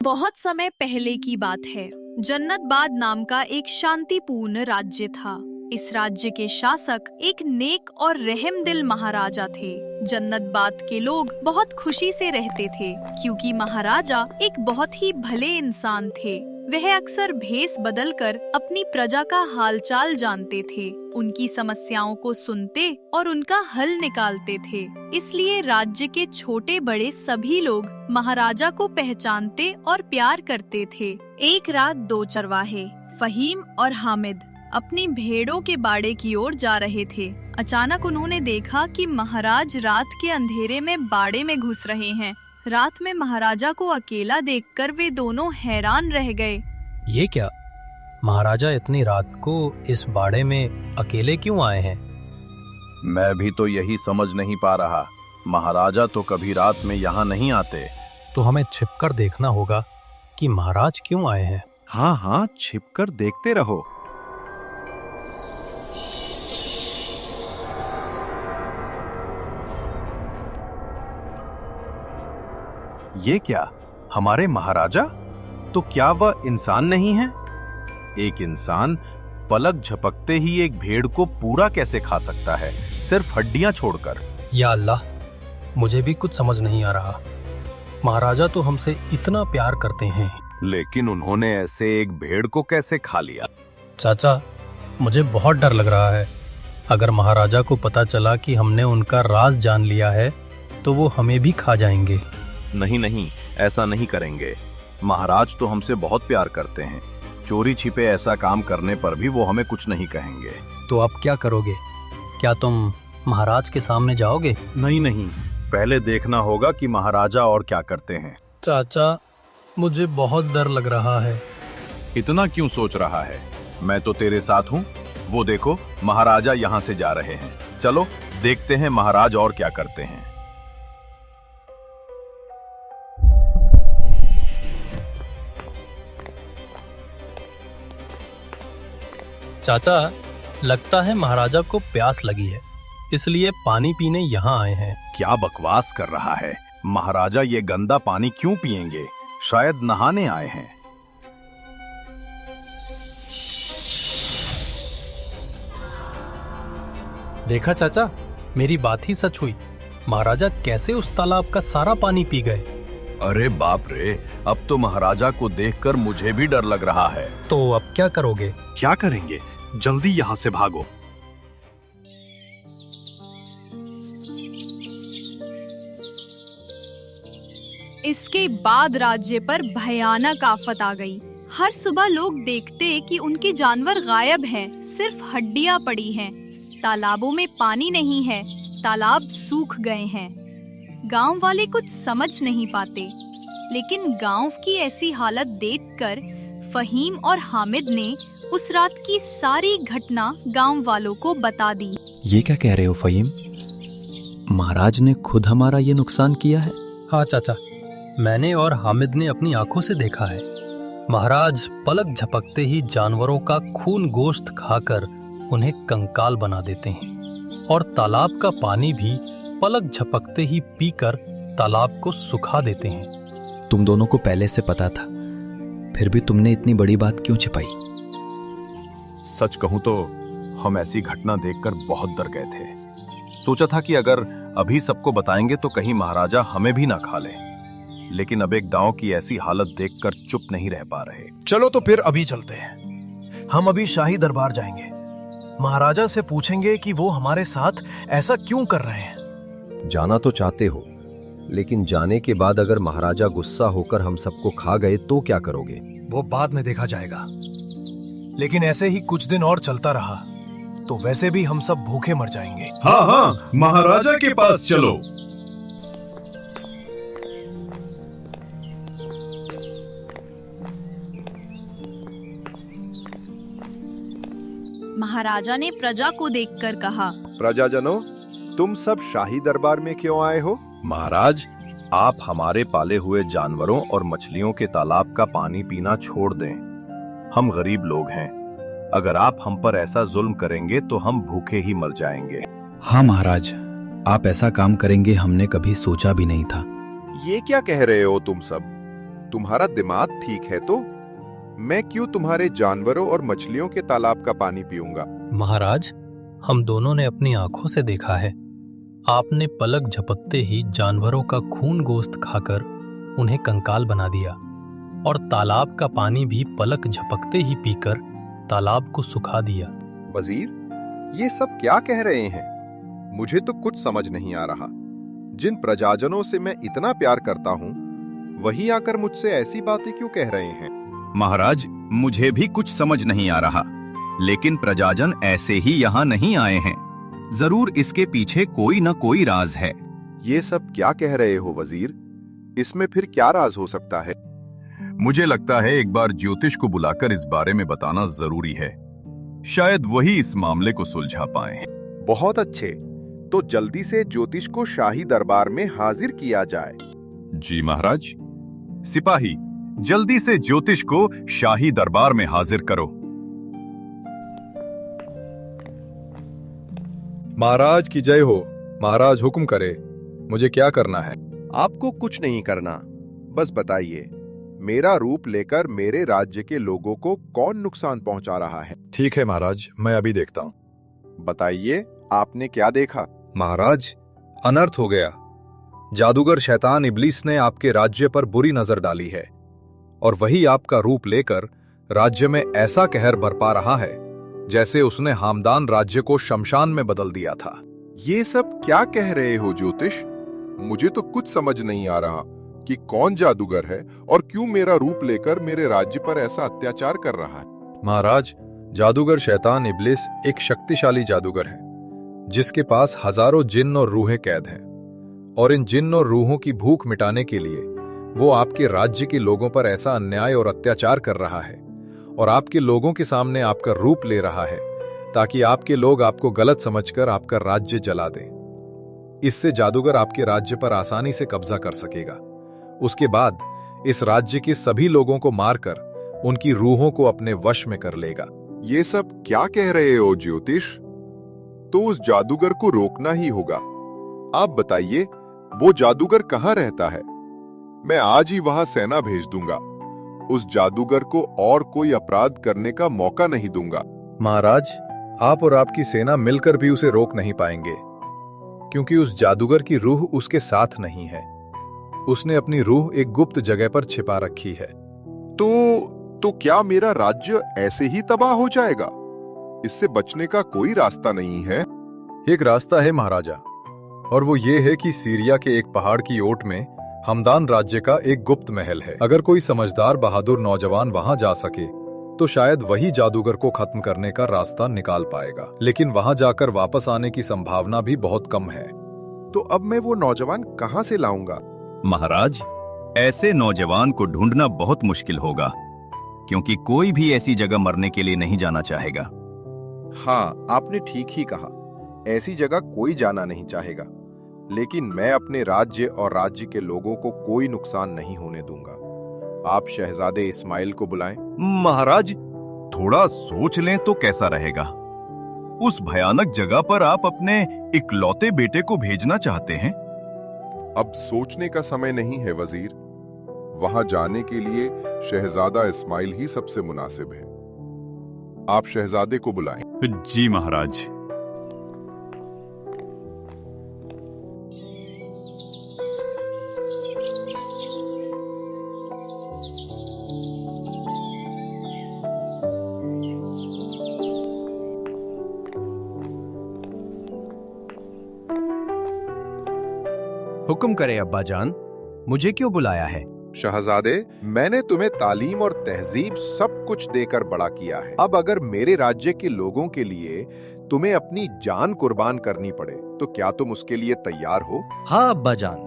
बहुत समय पहले की बात है। जन्नतबाद नाम का एक शांतिपूर्ण राज्य था। इस राज्य के शासक एक नेक और रहमदिल महाराजा थे। जन्नतबाद के लोग बहुत खुशी से रहते थे क्योंकि महाराजा एक बहुत ही भले इंसान थे। वह अक्सर भेष बदलकर अपनी प्रजा का हालचाल जानते थे, उनकी समस्याओं को सुनते और उनका हल निकालते थे। इसलिए राज्य के छोटे बड़े सभी लोग महाराजा को पहचानते और प्यार करते थे। एक रात दो चरवाहे फहीम और हामिद अपनी भेड़ों के बाड़े की ओर जा रहे थे। अचानक उन्होंने देखा कि महाराज रात के अंधेरे में बाड़े में घुस रहे हैं। रात में महाराजा को अकेला देखकर वे दोनों हैरान रह गए। ये क्या? महाराजा इतनी रात को इस बाड़े में अकेले क्यों आए हैं? मैं भी तो यही समझ नहीं पा रहा। महाराजा तो कभी रात में यहाँ नहीं आते। तो हमें छिपकर देखना होगा कि महाराज क्यों आए हैं। हाँ हाँ, छिपकर देखते रहो। ये क्या, हमारे महाराजा? तो क्या वह इंसान नहीं है? एक इंसान पलक झपकते ही एक भेड़ को पूरा कैसे खा सकता है, सिर्फ हड्डियां छोड़कर? या अल्लाह, मुझे भी कुछ समझ नहीं आ रहा। महाराजा तो हमसे इतना प्यार करते हैं, लेकिन उन्होंने ऐसे एक भेड़ को कैसे खा लिया? चाचा, मुझे बहुत डर लग रहा है। अगर महाराजा को पता चला कि हमने उनका राज जान लिया है तो वो हमें भी खा जाएंगे। नहीं नहीं, ऐसा नहीं करेंगे। महाराज तो हमसे बहुत प्यार करते हैं। चोरी छिपे ऐसा काम करने पर भी वो हमें कुछ नहीं कहेंगे। तो अब क्या करोगे? क्या तुम महाराज के सामने जाओगे? नहीं नहीं, पहले देखना होगा कि महाराजा और क्या करते हैं। चाचा, मुझे बहुत डर लग रहा है। इतना क्यों सोच रहा है? मैं तो तेरे साथ हूँ। वो देखो, महाराजा यहाँ से जा रहे हैं। चलो देखते हैं महाराज और क्या करते हैं। चाचा, लगता है महाराजा को प्यास लगी है, इसलिए पानी पीने यहाँ आए हैं। क्या बकवास कर रहा है? महाराजा ये गंदा पानी क्यों पिएंगे? शायद नहाने आए हैं। देखा चाचा, मेरी बात ही सच हुई। महाराजा कैसे उस तालाब का सारा पानी पी गए। अरे बाप रे, अब तो महाराजा को देखकर मुझे भी डर लग रहा है। तो अब क्या करोगे? क्या करेंगे? जल्दी यहाँ से भागो। इसके बाद राज्य पर भयानक आफत आ गई। हर सुबह लोग देखते कि उनके जानवर गायब हैं, सिर्फ हड्डियां पड़ी हैं। तालाबों में पानी नहीं है, तालाब सूख गए हैं। गांव वाले कुछ समझ नहीं पाते, लेकिन गांव की ऐसी हालत देखकर फहीम और हामिद ने उस रात की सारी घटना गांव वालों को बता दी। ये क्या कह रहे हो फहीम? महाराज ने खुद हमारा ये नुकसान किया है? हाँ चाचा, मैंने और हामिद ने अपनी आंखों से देखा है। महाराज पलक झपकते ही जानवरों का खून गोश्त खाकर उन्हें कंकाल बना देते हैं और तालाब का पानी भी पलक झपकते ही पीकर तालाब को सुखा देते हैं। तुम दोनों को पहले से पता था, फिर भी तुमने इतनी बड़ी बात क्यों छिपाई? सच कहूं तो हम ऐसी घटना देखकर बहुत डर गए थे। सोचा था कि अगर अभी सबको बताएंगे तो कहीं महाराजा हमें भी ना खा ले, लेकिन अब एक गांव की ऐसी हालत देखकर चुप नहीं रह पा रहे। चलो तो फिर अभी चलते हैं। हम अभी शाही दरबार जाएंगे। महाराजा से पूछेंगे कि वो हमारे साथ ऐसा क्यों कर रहे हैं। जाना तो चाहते हो, लेकिन जाने के बाद अगर महाराजा गुस्सा होकर हम सबको खा गए तो क्या करोगे? वो बाद में देखा जाएगा। लेकिन ऐसे ही कुछ दिन और चलता रहा तो वैसे भी हम सब भूखे मर जाएंगे। हाँ हाँ, महाराजा के पास चलो। महाराजा ने प्रजा को देखकर कहा, प्रजाजनों, तुम सब शाही दरबार में क्यों आए हो? महाराज, आप हमारे पाले हुए जानवरों और मछलियों के तालाब का पानी पीना छोड़ दें। हम गरीब लोग हैं। अगर आप हम पर ऐसा जुल्म करेंगे तो हम भूखे ही मर जाएंगे। हाँ महाराज, आप ऐसा काम करेंगे हमने कभी सोचा भी नहीं था। ये क्या कह रहे हो तुम सब? तुम्हारा दिमाग ठीक है तो? मैं क्यों तुम्हारे जानवरों और मछलियों के तालाब का पानी पीऊंगा? महाराज, हम दोनों ने अपनी आंखों से देखा है। आपने पलक झपकते ही जानवरों का खून गोश्त खाकर उन्हें कंकाल बना दिया और तालाब का पानी भी पलक झपकते ही पीकर तालाब को सुखा दिया। वजीर, ये सब क्या कह रहे हैं? मुझे तो कुछ समझ नहीं आ रहा। जिन प्रजाजनों से मैं इतना प्यार करता हूँ, वही आकर मुझसे ऐसी बातें क्यों कह रहे हैं? महाराज, मुझे भी कुछ समझ नहीं आ रहा, लेकिन प्रजाजन ऐसे ही यहाँ नहीं आए हैं। जरूर इसके पीछे कोई न कोई राज है। ये सब क्या कह रहे हो वजीर? इसमें फिर क्या राज हो सकता है? मुझे लगता है एक बार ज्योतिष को बुलाकर इस बारे में बताना जरूरी है। शायद वही इस मामले को सुलझा पाए। बहुत अच्छे, तो जल्दी से ज्योतिष को शाही दरबार में हाजिर किया जाए। जी महाराज। सिपाही, जल्दी से ज्योतिष को शाही दरबार में हाजिर करो। महाराज की जय हो। महाराज हुक्म करे, मुझे क्या करना है? आपको कुछ नहीं करना, बस बताइए, मेरा रूप लेकर मेरे राज्य के लोगों को कौन नुकसान पहुंचा रहा है? ठीक है महाराज, मैं अभी देखता हूँ। बताइए, आपने क्या देखा? महाराज, अनर्थ हो गया। जादूगर शैतान इब्लीस ने आपके राज्य पर बुरी नजर डाली है और वही आपका रूप लेकर राज्य में ऐसा कहर बरपा रहा है जैसे उसने हामदान राज्य को शमशान में बदल दिया था। ये सब क्या कह रहे हो ज्योतिष? मुझे तो कुछ समझ नहीं आ रहा कि कौन जादूगर है और क्यों मेरा रूप लेकर मेरे राज्य पर ऐसा अत्याचार कर रहा है। महाराज, जादूगर शैतान इब्लीस एक शक्तिशाली जादूगर है जिसके पास हजारों जिन्न और रूहें कैद हैं, और इन जिन्न और रूहों की भूख मिटाने के लिए वो आपके राज्य के लोगों पर ऐसा अन्याय और अत्याचार कर रहा है और आपके लोगों के सामने आपका रूप ले रहा है ताकि आपके लोग आपको गलत समझकर आपका राज्य जला दें। इससे जादूगर आपके राज्य पर आसानी से कब्जा कर सकेगा। उसके बाद इस राज्य के सभी लोगों को मारकर उनकी रूहों को अपने वश में कर लेगा। ये सब क्या कह रहे हो ज्योतिष? तो उस जादूगर को रोकना ही होगा। आप बताइए, वो जादूगर कहाँ रहता है? मैं आज ही वहां सेना भेज दूंगा। उस जादूगर को और कोई अपराध करने का मौका नहीं दूंगा। महाराज, आप और आपकी सेना मिलकर भी उसे रोक नहीं पाएंगे, क्योंकि उस जादूगर की रूह उसके साथ नहीं है। उसने अपनी रूह एक गुप्त जगह पर छिपा रखी है। तो क्या मेरा राज्य ऐसे ही तबाह हो जाएगा? इससे बचने का कोई रास्ता नहीं है? एक रास्ता है महाराजा, और वो ये है कि सीरिया के एक पहाड़ की ओट में हमदान राज्य का एक गुप्त महल है। अगर कोई समझदार बहादुर नौजवान वहां जा सके तो शायद वही जादूगर को खत्म करने का रास्ता निकाल पाएगा, लेकिन वहां जाकर वापस आने की संभावना भी बहुत कम है। तो अब मैं वो नौजवान कहां से लाऊंगा? महाराज, ऐसे नौजवान को ढूंढना बहुत मुश्किल होगा, क्योंकि कोई भी ऐसी जगह मरने के लिए नहीं जाना चाहेगा। हाँ, आपने ठीक ही कहा, ऐसी जगह कोई जाना नहीं चाहेगा, लेकिन मैं अपने राज्य और राज्य के लोगों को कोई नुकसान नहीं होने दूंगा। आप शहजादे इस्माइल को बुलाएं। महाराज, थोड़ा सोच लें तो कैसा रहेगा? उस भयानक जगह पर आप अपने इकलौते बेटे को भेजना चाहते हैं? अब सोचने का समय नहीं है वजीर। वहां जाने के लिए शहजादा इस्माइल ही सबसे मुनासिब है। आप शहजादे को बुलाएं। जी महाराज। हुक्म करे अब्बा जान, मुझे क्यों बुलाया है? शहजादे, मैंने तुम्हें तालीम और तहजीब सब कुछ देकर बड़ा किया है। अब अगर मेरे राज्य के लोगों के लिए तुम्हें अपनी जान कुर्बान करनी पड़े तो क्या तुम उसके लिए तैयार हो? हाँ अब्बा जान,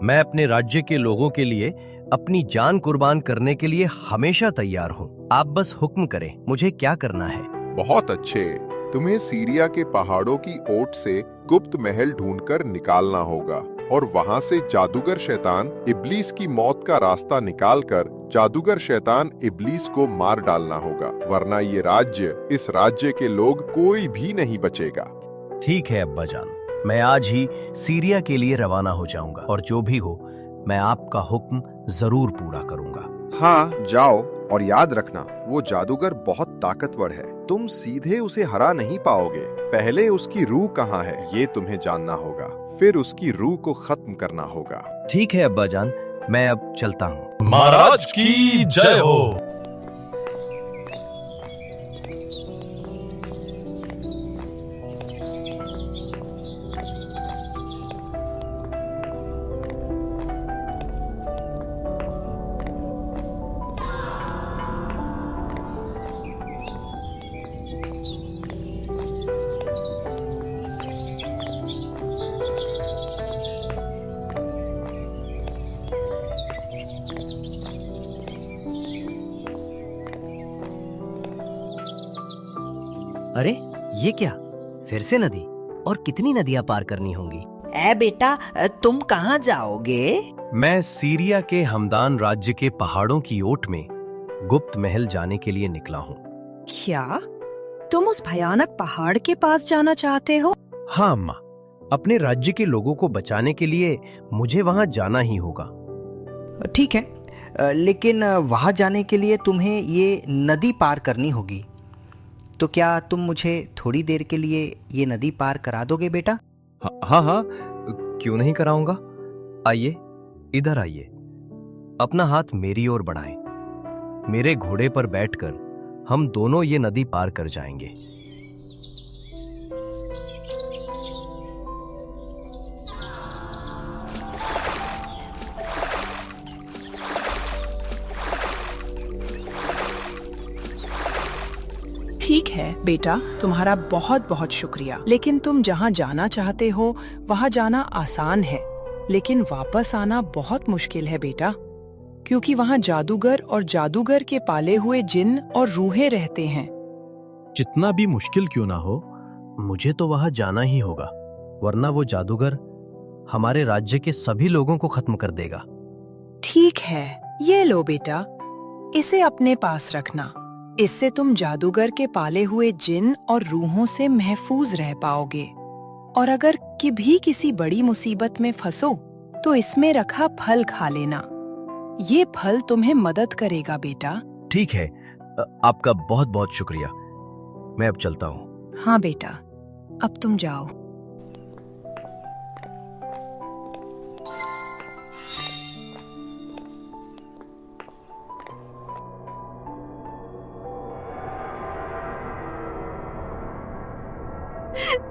मैं अपने राज्य के लोगों के लिए अपनी जान कुर्बान करने के लिए हमेशा तैयार हूँ। आप बस हुक्म करें, मुझे क्या करना है? बहुत अच्छे। तुम्हें सीरिया के पहाड़ों की ओट से गुप्त महल ढूंढकर निकालना होगा और वहां से जादूगर शैतान इब्लीस की मौत का रास्ता निकालकर जादूगर शैतान इब्लीस को मार डालना होगा, वरना ये राज्य, इस राज्य के लोग कोई भी नहीं बचेगा। ठीक है अब्बा जान, मैं आज ही सीरिया के लिए रवाना हो जाऊंगा और जो भी हो मैं आपका हुक्म जरूर पूरा करूंगा। हाँ, जाओ और याद रखना, वो जादूगर बहुत ताकतवर है। तुम सीधे उसे हरा नहीं पाओगे। पहले उसकी रूह कहाँ है ये तुम्हें जानना होगा, फिर उसकी रूह को खत्म करना होगा। ठीक है अब्बा जान, मैं अब चलता हूँ। महाराज की जय हो। अरे ये क्या, फिर से नदी? और कितनी नदियां पार करनी होंगी? ए बेटा, तुम कहाँ जाओगे? मैं सीरिया के हमदान राज्य के पहाड़ों की ओट में गुप्त महल जाने के लिए निकला हूँ। क्या तुम उस भयानक पहाड़ के पास जाना चाहते हो? हाँ अम्मा, अपने राज्य के लोगों को बचाने के लिए मुझे वहाँ जाना ही होगा। ठीक है, लेकिन वहाँ जाने के लिए तुम्हें ये नदी पार करनी होगी। तो क्या तुम मुझे थोड़ी देर के लिए ये नदी पार करा दोगे बेटा? हाँ हाँ, क्यों नहीं कराऊंगा। आइए, इधर आइए, अपना हाथ मेरी ओर बढ़ाएं। मेरे घोड़े पर बैठकर हम दोनों ये नदी पार कर जाएंगे। ठीक है बेटा, तुम्हारा बहुत बहुत शुक्रिया। लेकिन तुम जहाँ जाना चाहते हो वहाँ जाना आसान है, लेकिन वापस आना बहुत मुश्किल है बेटा, क्योंकि वहाँ जादूगर और जादूगर के पाले हुए जिन और रूहें रहते हैं। जितना भी मुश्किल क्यों ना हो, मुझे तो वहां जाना ही होगा, वरना वो जादूगर हमारे राज्य के सभी लोगों को खत्म कर देगा। ठीक है, ये लो बेटा, इसे अपने पास रखना। इससे तुम जादूगर के पाले हुए जिन और रूहों से महफूज रह पाओगे, और अगर कभी किसी बड़ी मुसीबत में फंसो तो इसमें रखा फल खा लेना। ये फल तुम्हें मदद करेगा बेटा। ठीक है, आपका बहुत बहुत शुक्रिया। मैं अब चलता हूँ। हाँ बेटा, अब तुम जाओ।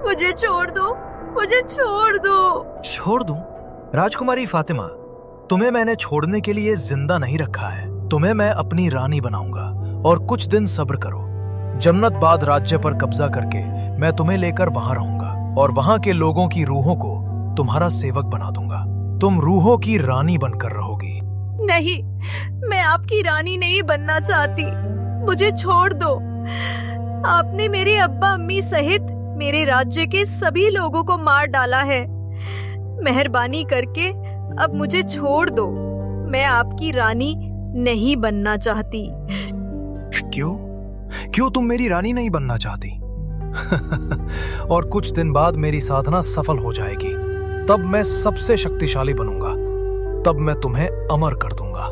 मुझे छोड़ दो, मुझे छोड़ दो। छोड़ दूं? राजकुमारी फातिमा, तुम्हें मैंने छोड़ने के लिए जिंदा नहीं रखा है। तुम्हें मैं अपनी रानी बनाऊंगा, और कुछ दिन सब्र करो। जन्नतबाद राज्य पर कब्जा करके मैं तुम्हें लेकर वहां रहूंगा, और वहां के लोगों की रूहों को तुम्हारा सेवक बना दूंगा। तुम रूहों की रानी बनकर रहोगी। नहीं, मैं आपकी रानी नहीं बनना चाहती। मुझे छोड़ दो। आपने मेरे अब्बा अम्मी सहित मेरे राज्य के सभी लोगों को मार डाला है। मेहरबानी करके अब मुझे छोड़ दो। मैं आपकी रानी नहीं बनना चाहती। क्यों? क्यों तुम मेरी रानी नहीं बनना चाहती? और कुछ दिन बाद मेरी साधना सफल हो जाएगी, तब मैं सबसे शक्तिशाली बनूंगा। तब मैं तुम्हें अमर कर दूंगा।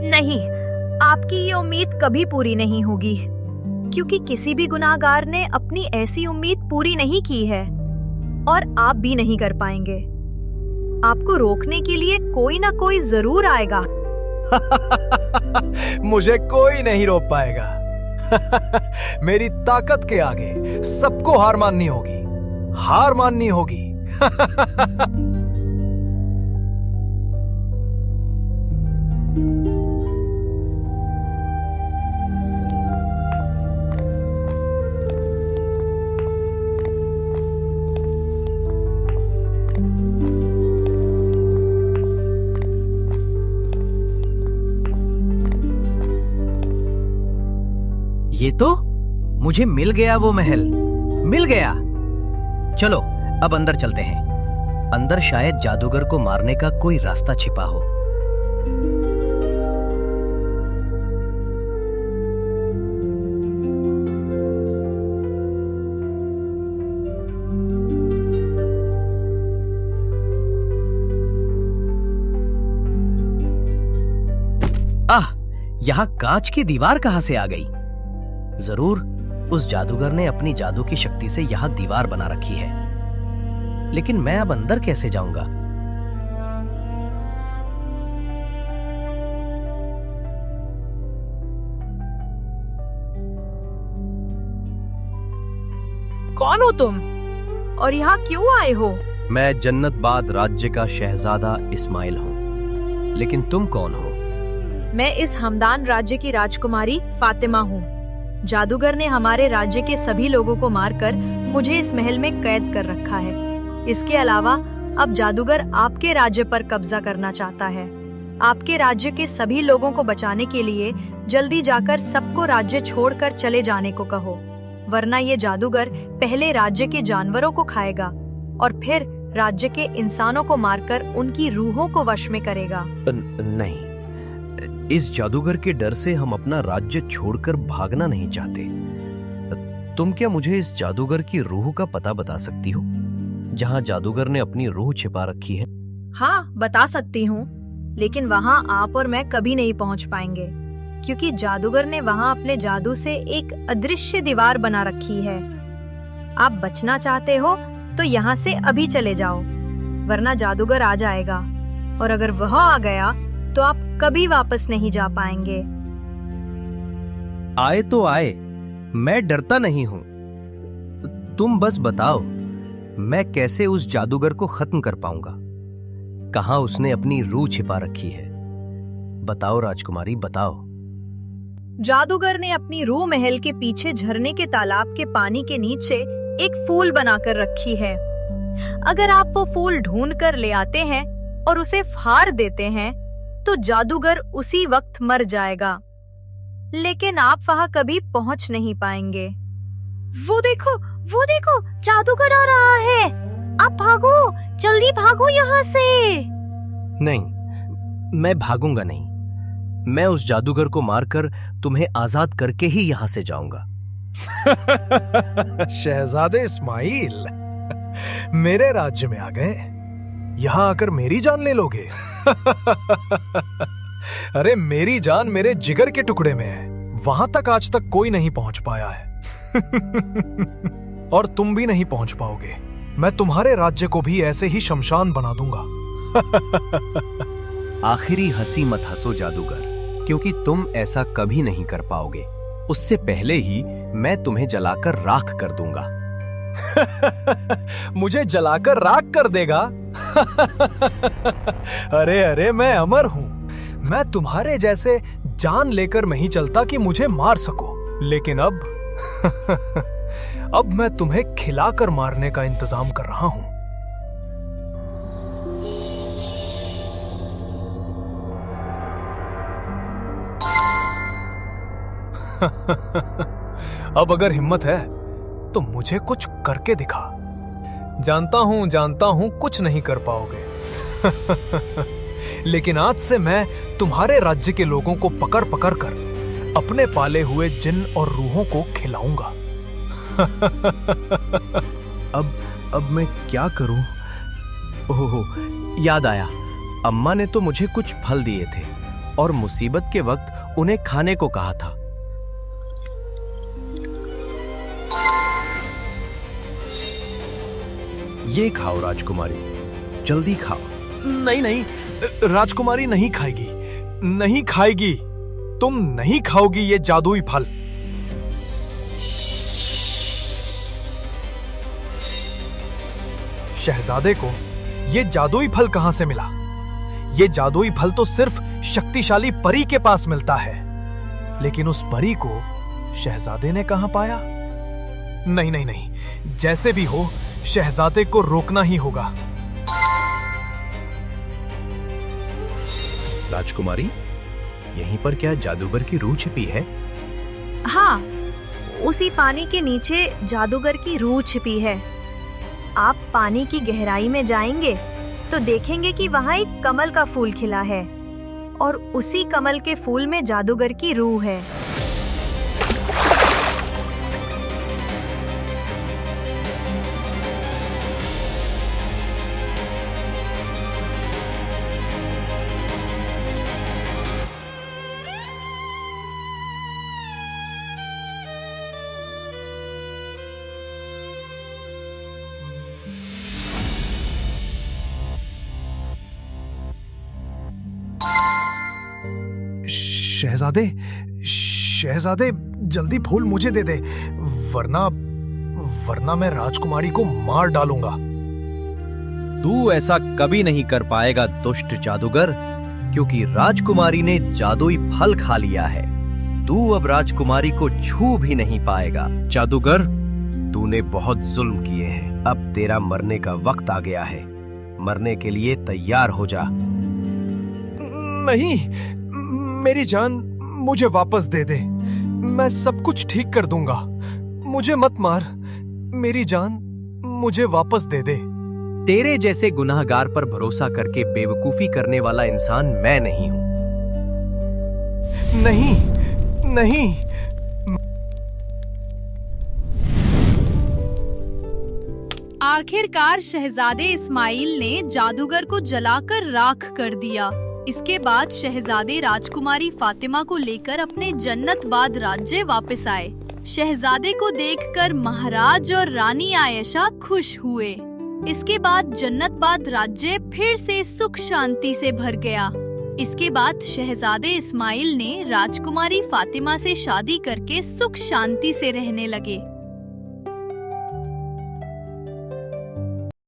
नहीं, आपकी ये उम्मीद कभी पूरी नहीं होगी, क्योंकि किसी भी गुनाहगार ने अपनी ऐसी उम्मीद पूरी नहीं की है, और आप भी नहीं कर पाएंगे। आपको रोकने के लिए कोई ना कोई जरूर आएगा। मुझे कोई नहीं रोक पाएगा। मेरी ताकत के आगे सबको हार माननी होगी, हार माननी होगी। ये तो मुझे मिल गया, वो महल मिल गया। चलो अब अंदर चलते हैं। अंदर शायद जादूगर को मारने का कोई रास्ता छिपा हो। आह, यहाँ कांच की दीवार कहाँ से आ गई? जरूर उस जादूगर ने अपनी जादू की शक्ति से यहाँ दीवार बना रखी है। लेकिन मैं अब अंदर कैसे जाऊंगा? कौन हो तुम और यहाँ क्यों आए हो? मैं जन्नतबाद राज्य का शहजादा इस्माइल हूँ। लेकिन तुम कौन हो? मैं इस हमदान राज्य की राजकुमारी फातिमा हूँ। जादूगर ने हमारे राज्य के सभी लोगों को मारकर मुझे इस महल में कैद कर रखा है। इसके अलावा अब जादूगर आपके राज्य पर कब्जा करना चाहता है। आपके राज्य के सभी लोगों को बचाने के लिए जल्दी जाकर सबको राज्य छोड़कर चले जाने को कहो, वरना ये जादूगर पहले राज्य के जानवरों को खाएगा और फिर राज्य के इंसानों को मारकर उनकी रूहों को वश में करेगा। नहीं, इस जादूगर के डर से हम अपना राज्य छोड़कर भागना नहीं चाहते। तुम क्या मुझे इस जादूगर की रूह का पता बता सकती हो, जहाँ जादूगर ने अपनी रूह छिपा रखी है? हाँ, बता सकती हूँ, लेकिन वहाँ आप और मैं कभी नहीं पहुँच पाएंगे, क्योंकि जादूगर ने वहाँ अपने जादू से एक अदृश्य दीवार बना रखी है। आप बचना चाहते हो तो यहाँ से अभी चले जाओ, वरना जादूगर आ जाएगा, और अगर वह आ गया तो आप कभी वापस नहीं जा पाएंगे। आए तो आए, मैं डरता नहीं हूँ। तुम बस बताओ, मैं कैसे उस जादूगर को खत्म कर पाऊंगा? कहाँ उसने अपनी रूह छिपा रखी है? बताओ राजकुमारी, बताओ। जादूगर ने अपनी रूह महल के पीछे झरने के तालाब के पानी के नीचे एक फूल बनाकर रखी है। अगर आप वो फूल ढूंढ कर ले आते हैं और उसे फाड़ देते हैं तो जादूगर उसी वक्त मर जाएगा, लेकिन आप वहां कभी पहुंच नहीं पाएंगे। वो देखो, जादूगर आ रहा है। आप भागो, जल्दी भागो यहाँ से। नहीं, मैं भागूंगा नहीं। मैं उस जादूगर को मारकर तुम्हें आजाद करके ही यहाँ से जाऊंगा। शहजादे इस्माइल, मेरे राज्य में आ गए, यहाँ आकर मेरी जान ले लोगे? अरे मेरी जान मेरे जिगर के टुकड़े में है, वहां तक आज तक कोई नहीं पहुंच पाया है। और तुम भी नहीं पहुंच पाओगे। मैं तुम्हारे राज्य को भी ऐसे ही शमशान बना दूंगा। आखिरी हंसी मत हंसो जादूगर, क्योंकि तुम ऐसा कभी नहीं कर पाओगे। उससे पहले ही मैं तुम्हें जलाकर राख कर दूंगा। मुझे जलाकर राख कर देगा? अरे मैं अमर हूं। मैं तुम्हारे जैसे जान लेकर नहीं चलता कि मुझे मार सको, लेकिन अब मैं तुम्हें खिलाकर मारने का इंतजाम कर रहा हूं। अब अगर हिम्मत है तो मुझे कुछ करके दिखा। जानता हूं कुछ नहीं कर पाओगे। लेकिन आज से मैं तुम्हारे राज्य के लोगों को पकड़ पकड़ कर अपने पाले हुए जिन और रूहों को खिलाऊंगा। अब मैं क्या करूं? ओह, याद आया, अम्मा ने तो मुझे कुछ फल दिए थे और मुसीबत के वक्त उन्हें खाने को कहा था। ये खाओ राजकुमारी, जल्दी खाओ। नहीं, राजकुमारी नहीं खाएगी। तुम नहीं खाओगी ये जादुई फल। शहजादे को ये जादुई फल कहां से मिला? ये जादुई फल तो सिर्फ शक्तिशाली परी के पास मिलता है, लेकिन उस परी को शहजादे ने कहां पाया? नहीं, जैसे भी हो शहजादे को रोकना ही होगा। राजकुमारी, यहीं पर क्या जादूगर की रूह छिपी है? हाँ, उसी पानी के नीचे जादूगर की रूह छिपी है। आप पानी की गहराई में जाएंगे तो देखेंगे कि वहाँ एक कमल का फूल खिला है और उसी कमल के फूल में जादूगर की रूह है। शहजादे, शहजादे जल्दी फूल मुझे दे दे, वरना मैं राजकुमारी को मार डालूंगा। तू ऐसा कभी नहीं कर पाएगा दुष्ट जादूगर, क्योंकि राजकुमारी ने जादुई फल खा लिया है। तू अब राजकुमारी को छू भी नहीं पाएगा। जादूगर, तूने बहुत जुल्म किए हैं। अब तेरा मरने का वक्त आ गया है। मरने के लिए तैयार हो जा। नहीं, मेरी जान मुझे वापस दे दे। मैं सब कुछ ठीक कर दूंगा। मुझे मत मार। मेरी जान मुझे वापस दे दे। तेरे जैसे गुनाहगार पर भरोसा करके बेवकूफी करने वाला इंसान मैं नहीं हूं। नहीं, नहीं। आखिरकार शहजादे इस्माइल ने जादूगर को जलाकर राख कर दिया। इसके बाद शहजादे राजकुमारी फातिमा को लेकर अपने जन्नतबाद राज्य वापस आए। शहजादे को देखकर महाराज और रानी आयशा खुश हुए। इसके बाद जन्नतबाद राज्य फिर से सुख शांति से भर गया। इसके बाद शहजादे इस्माइल ने राजकुमारी फातिमा से शादी करके सुख शांति से रहने लगे।